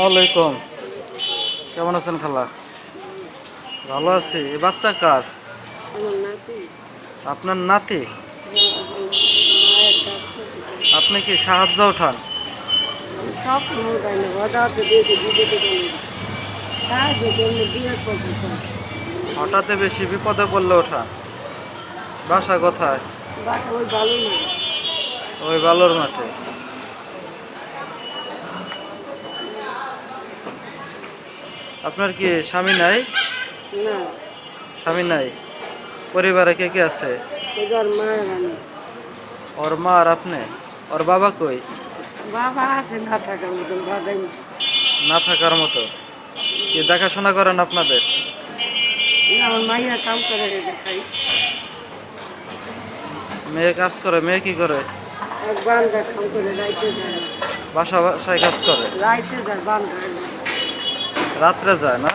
আলাইকুম। কেমন আছেন খালা? ভালো আছি। এই বাচ্চা কার? আমার নাতি। আপনার নাতি? মায়ের কাজ করে। আপনি কি সাহায্য ওঠান? আমি সব সময় পাই না, হঠাৎ দেখে বিপদে পড়ি। সাহায্য করলে বিয়ের পথে চাই। হঠাৎ বেশি বিপদে পড়লে ওঠান? বাসা কোথায়? বাসা ওই ভালো না। ওই বালুর মাঠে। আপনার কি স্বামী নাই? না, স্বামী নাই। পরিবারে কে কে আছে? এবার মায়ের আমি। ওর মা আর আপনি? ওর বাবা কই? বাবা আছে না থাকার মতন বাদাই। না থাকার মতো? কি দেখাশোনা করেন আপনাদের? আমার মাইয়া কাম করে খাই। মেয়ে কাজ করে? মেয়ে কি করে? এক বান্ধা কাম করে রাইতে যায়। বাসায় কাজ করে? রাইতে যায় বান্ধা। রাত্রে যায় না?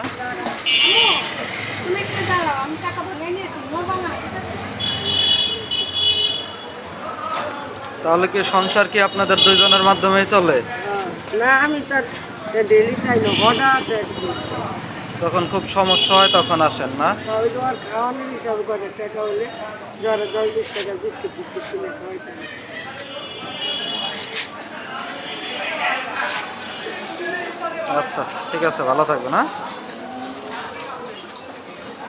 তাহলে কি সংসার কি আপনাদের দুইজনের মাধ্যমেই চলে? না, আমি তার ডেলি খাই না, হঠাৎ একদিন। তখন খুব সমস্যা হয় তখন আসেন না? ওই তোমার খাওয়ানোর হিসাব করে টাকা হলে যারা 10-20 টাকা বিস্কিট টিস্কিট কিনে খাওয়াইতে হয়। আচ্ছা, ঠিক আছে, ভালো থাকবেন। হ্যাঁ।